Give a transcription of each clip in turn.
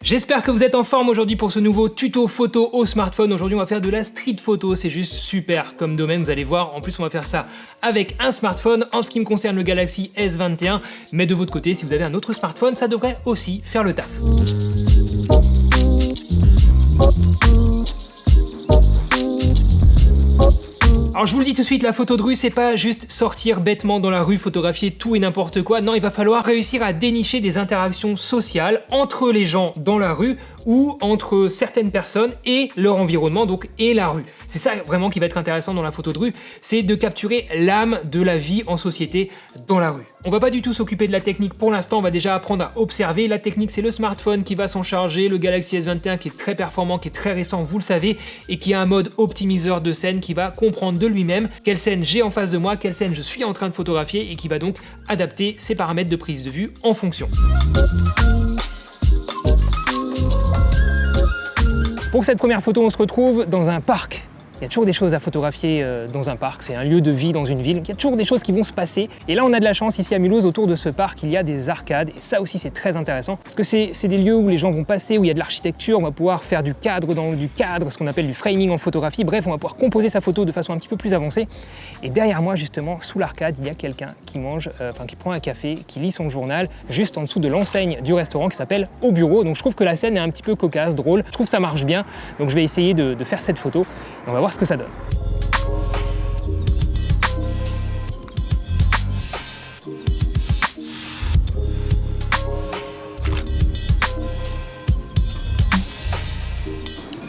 J'espère que vous êtes en forme aujourd'hui pour ce nouveau tuto photo au smartphone. Aujourd'hui on va faire de la street photo, c'est juste super comme domaine, vous allez voir. En plus on va faire ça avec un smartphone, en ce qui me concerne le Galaxy S21. Mais de votre côté, si vous avez un autre smartphone, ça devrait aussi faire le taf. Alors je vous le dis tout de suite, la photo de rue, c'est pas juste sortir bêtement dans la rue, photographier tout et n'importe quoi. Non, il va falloir réussir à dénicher des interactions sociales entre les gens dans la rue ou entre certaines personnes et leur environnement, donc et la rue. C'est ça vraiment qui va être intéressant dans la photo de rue, c'est de capturer l'âme de la vie en société dans la rue. On va pas du tout s'occuper de la technique pour l'instant, on va déjà apprendre à observer. La technique, c'est le smartphone qui va s'en charger, le Galaxy S21 qui est très performant, qui est très récent, vous le savez, et qui a un mode optimiseur de scène qui va comprendre de lui-même quelle scène j'ai en face de moi, quelle scène je suis en train de photographier et qui va donc adapter ses paramètres de prise de vue en fonction. Pour cette première photo, on se retrouve dans un parc. Il y a toujours des choses à photographier dans un parc, c'est un lieu de vie dans une ville, il y a toujours des choses qui vont se passer. Et là on a de la chance, ici à Mulhouse, autour de ce parc, il y a des arcades, et ça aussi c'est très intéressant, parce que c'est des lieux où les gens vont passer, où il y a de l'architecture, on va pouvoir faire du cadre dans du cadre, ce qu'on appelle du framing en photographie, bref, on va pouvoir composer sa photo de façon un petit peu plus avancée. Et derrière moi, justement, sous l'arcade, il y a quelqu'un qui mange, qui prend un café, qui lit son journal, juste en dessous de l'enseigne du restaurant qui s'appelle Au Bureau. Donc je trouve que la scène est un petit peu cocasse, drôle, je trouve que ça marche bien, donc je vais essayer de faire cette photo, et on va voir ce que ça donne.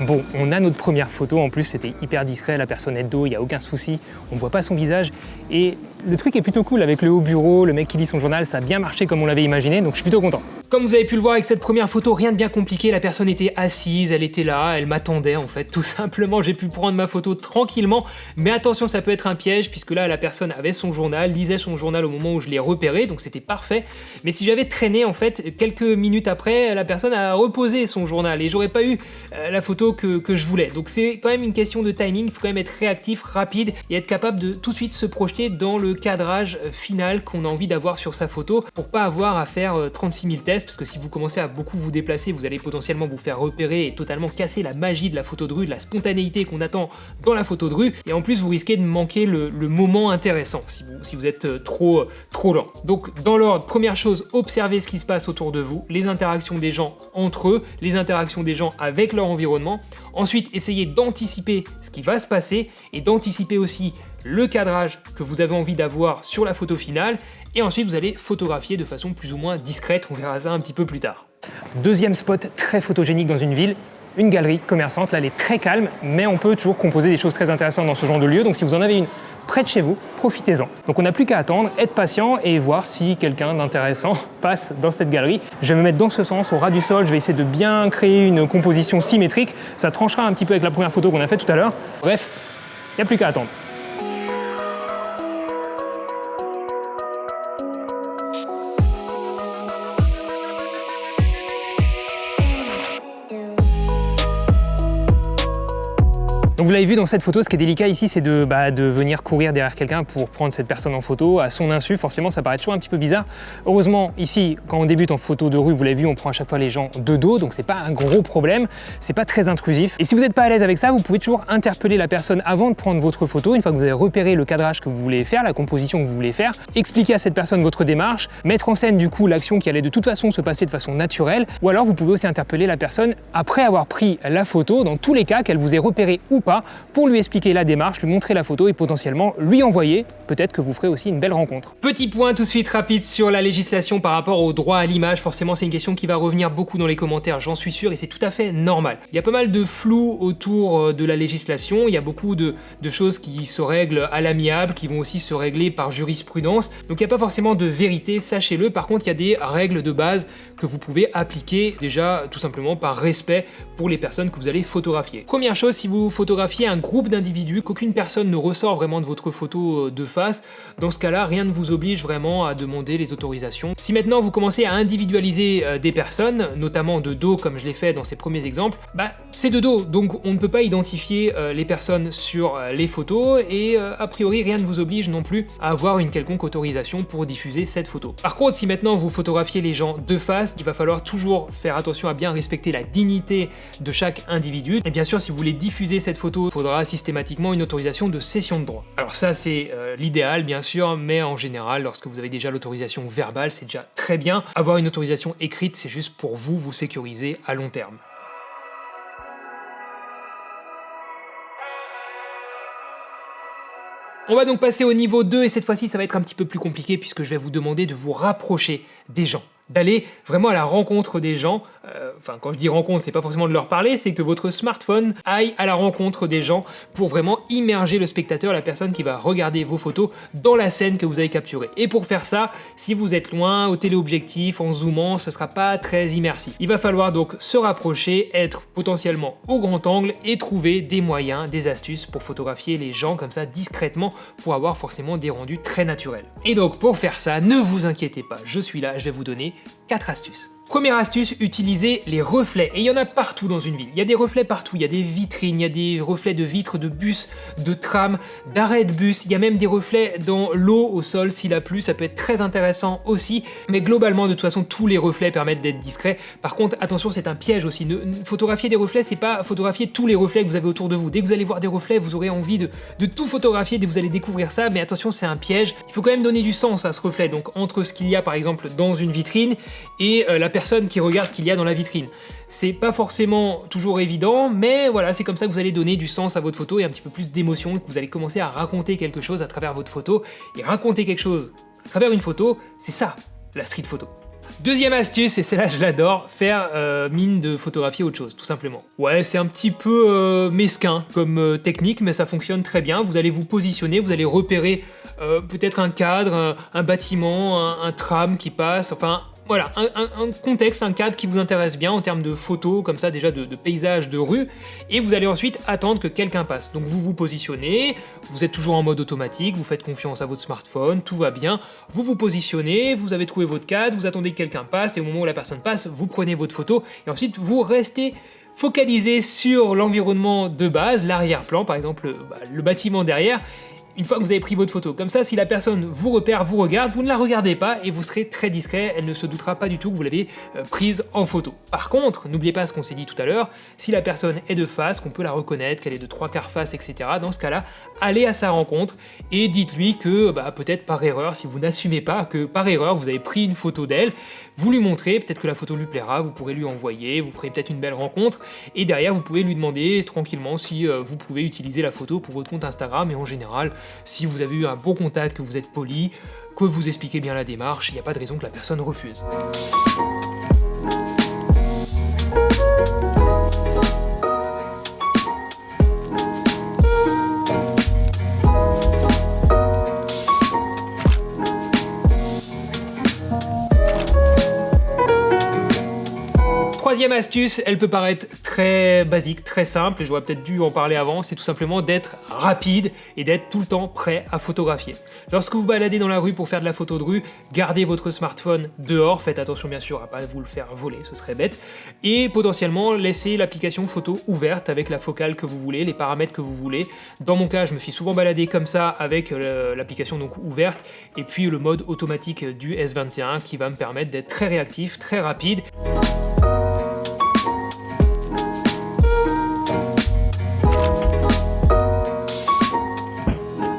Bon, on a notre première photo, en plus c'était hyper discret, la personne est de dos, il n'y a aucun souci, on ne voit pas son visage. Et le truc est plutôt cool avec le haut bureau, le mec qui lit son journal, ça a bien marché comme on l'avait imaginé, donc je suis plutôt content. Comme vous avez pu le voir avec cette première photo, rien de bien compliqué, la personne était assise, elle était là, elle m'attendait en fait, tout simplement, j'ai pu prendre ma photo tranquillement, mais attention, ça peut être un piège, puisque là la personne avait son journal, lisait son journal au moment où je l'ai repéré, donc c'était parfait, mais si j'avais traîné en fait, quelques minutes après, la personne a reposé son journal, et j'aurais pas eu la photo que je voulais. Donc c'est quand même une question de timing, il faut quand même être réactif, rapide et être capable de tout de suite se projeter dans le cadrage final qu'on a envie d'avoir sur sa photo pour pas avoir à faire 36 000 tests, parce que si vous commencez à beaucoup vous déplacer, vous allez potentiellement vous faire repérer et totalement casser la magie de la photo de rue, de la spontanéité qu'on attend dans la photo de rue, et en plus vous risquez de manquer le moment intéressant si vous êtes trop lent. Donc dans l'ordre, première chose, observez ce qui se passe autour de vous, les interactions des gens entre eux, les interactions des gens avec leur environnement. Ensuite, essayez d'anticiper ce qui va se passer et d'anticiper aussi le cadrage que vous avez envie d'avoir sur la photo finale. Et ensuite, vous allez photographier de façon plus ou moins discrète. On verra ça un petit peu plus tard. Deuxième spot très photogénique dans une ville, une galerie commerçante. Là, elle est très calme, mais on peut toujours composer des choses très intéressantes dans ce genre de lieu. Donc si vous en avez une près de chez vous, profitez-en. Donc on n'a plus qu'à attendre, être patient et voir si quelqu'un d'intéressant passe dans cette galerie. Je vais me mettre dans ce sens, au ras du sol, je vais essayer de bien créer une composition symétrique. Ça tranchera un petit peu avec la première photo qu'on a faite tout à l'heure. Bref, il n'y a plus qu'à attendre. Donc vous l'avez vu dans cette photo, ce qui est délicat ici, c'est de venir courir derrière quelqu'un pour prendre cette personne en photo à son insu. Forcément, ça paraît toujours un petit peu bizarre. Heureusement, ici, quand on débute en photo de rue, vous l'avez vu, on prend à chaque fois les gens de dos, donc c'est pas un gros problème, c'est pas très intrusif. Et si vous n'êtes pas à l'aise avec ça, vous pouvez toujours interpeller la personne avant de prendre votre photo, une fois que vous avez repéré le cadrage que vous voulez faire, la composition que vous voulez faire, expliquer à cette personne votre démarche, mettre en scène du coup l'action qui allait de toute façon se passer de façon naturelle, ou alors vous pouvez aussi interpeller la personne après avoir pris la photo, dans tous les cas, qu'elle vous ait repéré ou pas, pour lui expliquer la démarche, lui montrer la photo et potentiellement lui envoyer. Peut-être que vous ferez aussi une belle rencontre. Petit point tout de suite rapide sur la législation par rapport au droit à l'image. Forcément, c'est une question qui va revenir beaucoup dans les commentaires, j'en suis sûr, et c'est tout à fait normal. Il y a pas mal de flou autour de la législation. Il y a beaucoup de choses qui se règlent à l'amiable, qui vont aussi se régler par jurisprudence. Donc il n'y a pas forcément de vérité, sachez-le. Par contre, il y a des règles de base que vous pouvez appliquer déjà tout simplement par respect pour les personnes que vous allez photographier. Première chose, si vous photographiez photographiez un groupe d'individus, qu'aucune personne ne ressort vraiment de votre photo de face, dans ce cas-là, rien ne vous oblige vraiment à demander les autorisations. Si maintenant vous commencez à individualiser des personnes, notamment de dos comme je l'ai fait dans ces premiers exemples, c'est de dos, donc on ne peut pas identifier les personnes sur les photos et a priori rien ne vous oblige non plus à avoir une quelconque autorisation pour diffuser cette photo. Par contre, si maintenant vous photographiez les gens de face, il va falloir toujours faire attention à bien respecter la dignité de chaque individu. Et bien sûr, si vous voulez diffuser cette photo, il faudra systématiquement une autorisation de cession de droit. Alors ça, c'est l'idéal, bien sûr, mais en général, lorsque vous avez déjà l'autorisation verbale, c'est déjà très bien. Avoir une autorisation écrite, c'est juste pour vous sécuriser à long terme. On va donc passer au niveau 2 et cette fois-ci ça va être un petit peu plus compliqué puisque je vais vous demander de vous rapprocher des gens, d'aller vraiment à la rencontre des gens. Enfin, quand je dis rencontre, c'est pas forcément de leur parler, c'est que votre smartphone aille à la rencontre des gens pour vraiment immerger le spectateur, la personne qui va regarder vos photos, dans la scène que vous avez capturée. Et pour faire ça, si vous êtes loin, au téléobjectif, en zoomant, ce sera pas très immersif. Il va falloir donc se rapprocher, être potentiellement au grand angle et trouver des moyens, des astuces pour photographier les gens comme ça discrètement pour avoir forcément des rendus très naturels. Et donc pour faire ça, ne vous inquiétez pas, je suis là, je vais vous donner 4 astuces. Première astuce, utilisez les reflets. Et il y en a partout dans une ville. Il y a des reflets partout, il y a des vitrines, il y a des reflets de vitres de bus, de tram, d'arrêts de bus, il y a même des reflets dans l'eau au sol s'il a plu, ça peut être très intéressant aussi. Mais globalement, de toute façon, tous les reflets permettent d'être discrets. Par contre, attention, c'est un piège aussi. Photographier des reflets, c'est pas photographier tous les reflets que vous avez autour de vous. Dès que vous allez voir des reflets, vous aurez envie de tout photographier, dès que vous allez découvrir ça. Mais attention, c'est un piège. Il faut quand même donner du sens à ce reflet. Donc entre ce qu'il y a par exemple dans une vitrine et la personne qui regarde ce qu'il y a dans la vitrine. C'est pas forcément toujours évident, mais voilà, c'est comme ça que vous allez donner du sens à votre photo et un petit peu plus d'émotion, et que vous allez commencer à raconter quelque chose à travers votre photo. Et raconter quelque chose à travers une photo, c'est ça, la street photo. Deuxième astuce, et celle-là je l'adore, faire mine de photographier autre chose, tout simplement. Ouais, c'est un petit peu mesquin comme technique, mais ça fonctionne très bien. Vous allez vous positionner, vous allez repérer peut-être un cadre, un bâtiment, un tram qui passe, enfin... Voilà, un contexte, un cadre qui vous intéresse bien en termes de photos, comme ça déjà de paysages, de rue, et vous allez ensuite attendre que quelqu'un passe. Donc vous vous positionnez, vous êtes toujours en mode automatique, vous faites confiance à votre smartphone, tout va bien, vous vous positionnez, vous avez trouvé votre cadre, vous attendez que quelqu'un passe, et au moment où la personne passe, vous prenez votre photo, et ensuite vous restez focalisé sur l'environnement de base, l'arrière-plan, par exemple le bâtiment derrière, une fois que vous avez pris votre photo. Comme ça, si la personne vous repère, vous regarde, vous ne la regardez pas et vous serez très discret, elle ne se doutera pas du tout que vous l'avez prise en photo. Par contre, n'oubliez pas ce qu'on s'est dit tout à l'heure, si la personne est de face, qu'on peut la reconnaître, qu'elle est de 3/4 face, etc., dans ce cas-là, allez à sa rencontre et dites-lui que peut-être par erreur, si vous n'assumez pas, que par erreur vous avez pris une photo d'elle, vous lui montrez, peut-être que la photo lui plaira, vous pourrez lui envoyer, vous ferez peut-être une belle rencontre, et derrière vous pouvez lui demander tranquillement si vous pouvez utiliser la photo pour votre compte Instagram, et en général, si vous avez eu un bon contact, que vous êtes poli, que vous expliquez bien la démarche, il n'y a pas de raison que la personne refuse. Troisième astuce, elle peut paraître très basique, très simple, et j'aurais peut-être dû en parler avant, c'est tout simplement d'être rapide et d'être tout le temps prêt à photographier. Lorsque vous baladez dans la rue pour faire de la photo de rue, gardez votre smartphone dehors, faites attention bien sûr à pas vous le faire voler, ce serait bête, et potentiellement laissez l'application photo ouverte avec la focale que vous voulez, les paramètres que vous voulez. Dans mon cas, je me suis souvent baladé comme ça avec l'application donc ouverte, et puis le mode automatique du S21 qui va me permettre d'être très réactif, très rapide.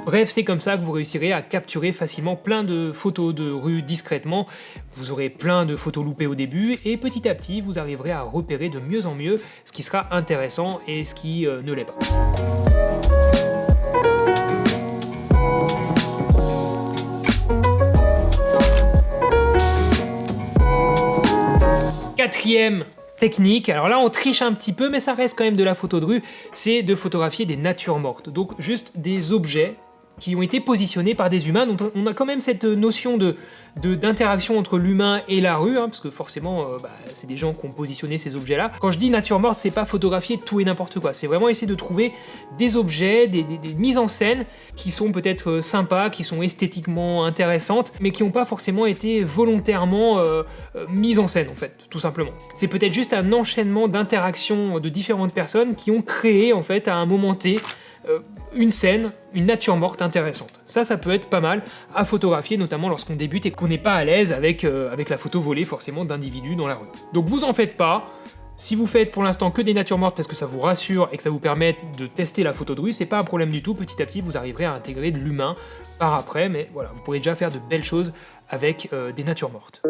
Bref, c'est comme ça que vous réussirez à capturer facilement plein de photos de rue discrètement. Vous aurez plein de photos loupées au début et petit à petit, vous arriverez à repérer de mieux en mieux ce qui sera intéressant et ce qui ne l'est pas. Quatrième technique, alors là on triche un petit peu mais ça reste quand même de la photo de rue, c'est de photographier des natures mortes. Donc juste des objets qui ont été positionnés par des humains. Donc on a quand même cette notion d'interaction entre l'humain et la rue, hein, parce que forcément, c'est des gens qui ont positionné ces objets-là. Quand je dis nature morte, c'est pas photographier tout et n'importe quoi, c'est vraiment essayer de trouver des objets, des mises en scène qui sont peut-être sympas, qui sont esthétiquement intéressantes, mais qui n'ont pas forcément été volontairement mises en scène, en fait, tout simplement. C'est peut-être juste un enchaînement d'interactions de différentes personnes qui ont créé, en fait, à un moment T, une scène, une nature morte intéressante. Ça peut être pas mal à photographier, notamment lorsqu'on débute et qu'on n'est pas à l'aise avec la photo volée forcément d'individus dans la rue. Donc vous en faites pas. Si vous faites pour l'instant que des natures mortes parce que ça vous rassure et que ça vous permet de tester la photo de rue, c'est pas un problème du tout. Petit à petit, vous arriverez à intégrer de l'humain par après, mais voilà, vous pourrez déjà faire de belles choses avec des natures mortes.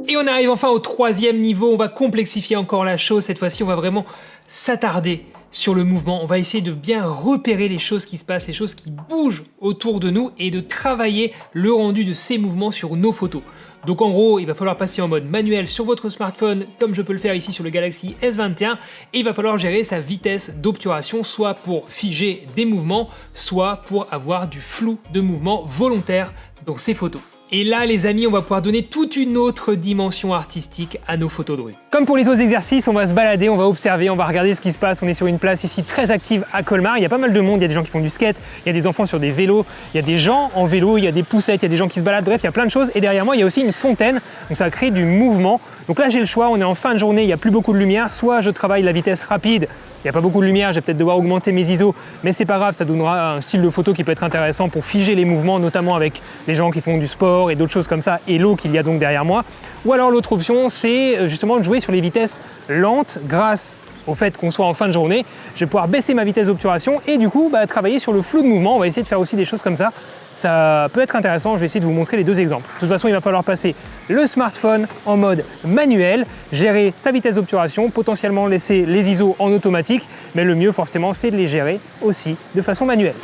Et on arrive enfin au 3e niveau, on va complexifier encore la chose, cette fois-ci on va vraiment s'attarder sur le mouvement, on va essayer de bien repérer les choses qui se passent, les choses qui bougent autour de nous et de travailler le rendu de ces mouvements sur nos photos. Donc en gros, il va falloir passer en mode manuel sur votre smartphone, comme je peux le faire ici sur le Galaxy S21, et il va falloir gérer sa vitesse d'obturation, soit pour figer des mouvements, soit pour avoir du flou de mouvement volontaire dans ces photos. Et là, les amis, on va pouvoir donner toute une autre dimension artistique à nos photos de rue. Comme pour les autres exercices, on va se balader, on va observer, on va regarder ce qui se passe. On est sur une place ici très active à Colmar. Il y a pas mal de monde, il y a des gens qui font du skate, il y a des enfants sur des vélos, il y a des gens en vélo, il y a des poussettes, il y a des gens qui se baladent. Bref, il y a plein de choses. Et derrière moi, il y a aussi une fontaine. Donc ça va créer du mouvement. Donc là, j'ai le choix. On est en fin de journée, il n'y a plus beaucoup de lumière. Soit je travaille la vitesse rapide. Il n'y a pas beaucoup de lumière, je vais peut-être devoir augmenter mes ISO, mais c'est pas grave, ça donnera un style de photo qui peut être intéressant pour figer les mouvements, notamment avec les gens qui font du sport et d'autres choses comme ça, et l'eau qu'il y a donc derrière moi. Ou alors l'autre option, c'est justement de jouer sur les vitesses lentes grâce au fait qu'on soit en fin de journée. Je vais pouvoir baisser ma vitesse d'obturation et du coup travailler sur le flou de mouvement. On va essayer de faire aussi des choses comme ça. Ça peut être intéressant, je vais essayer de vous montrer les deux exemples. De toute façon, il va falloir passer le smartphone en mode manuel, gérer sa vitesse d'obturation, potentiellement laisser les ISO en automatique, mais le mieux forcément, c'est de les gérer aussi de façon manuelle.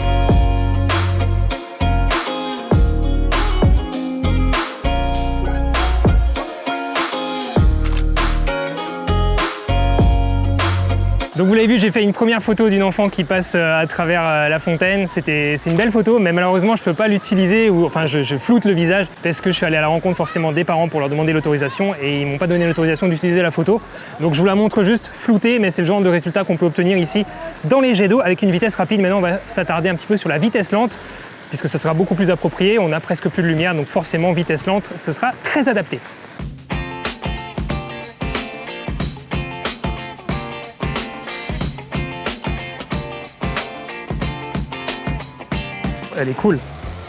Donc vous l'avez vu, j'ai fait une première photo d'une enfant qui passe à travers la fontaine. C'est une belle photo, mais malheureusement je ne peux pas l'utiliser, ou enfin je floute le visage parce que je suis allé à la rencontre forcément des parents pour leur demander l'autorisation et ils m'ont pas donné l'autorisation d'utiliser la photo. Donc je vous la montre juste floutée, mais c'est le genre de résultat qu'on peut obtenir ici dans les jets d'eau avec une vitesse rapide. Maintenant on va s'attarder un petit peu sur la vitesse lente puisque ça sera beaucoup plus approprié. On a presque plus de lumière, donc forcément vitesse lente, ce sera très adapté. Elle est cool.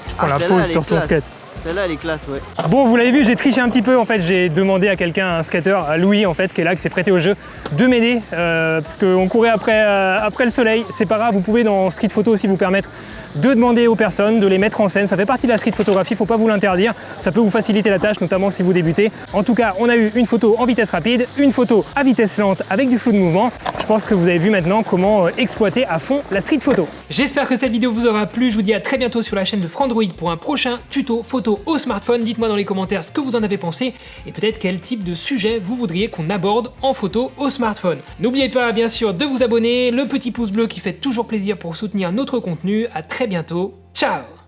Tu prends la pause sur son skate. Celle-là, elle est classe, ouais. Bon, vous l'avez vu, j'ai triché un petit peu. En fait, j'ai demandé à quelqu'un, un skater, à Louis, en fait, qui est là, qui s'est prêté au jeu, de m'aider. Parce qu'on courait après le soleil. C'est pas grave, vous pouvez dans Street Photo aussi vous permettre de demander aux personnes, de les mettre en scène. Ça fait partie de la street photographie, faut pas vous l'interdire. Ça peut vous faciliter la tâche, notamment si vous débutez. En tout cas, on a eu une photo en vitesse rapide, une photo à vitesse lente avec du flou de mouvement. Je pense que vous avez vu maintenant comment exploiter à fond la street photo. J'espère que cette vidéo vous aura plu. Je vous dis à très bientôt sur la chaîne de Frandroid pour un prochain tuto photo au smartphone. Dites-moi dans les commentaires ce que vous en avez pensé et peut-être quel type de sujet vous voudriez qu'on aborde en photo au smartphone. N'oubliez pas bien sûr de vous abonner, le petit pouce bleu qui fait toujours plaisir pour soutenir notre contenu. À très bientôt. Ciao!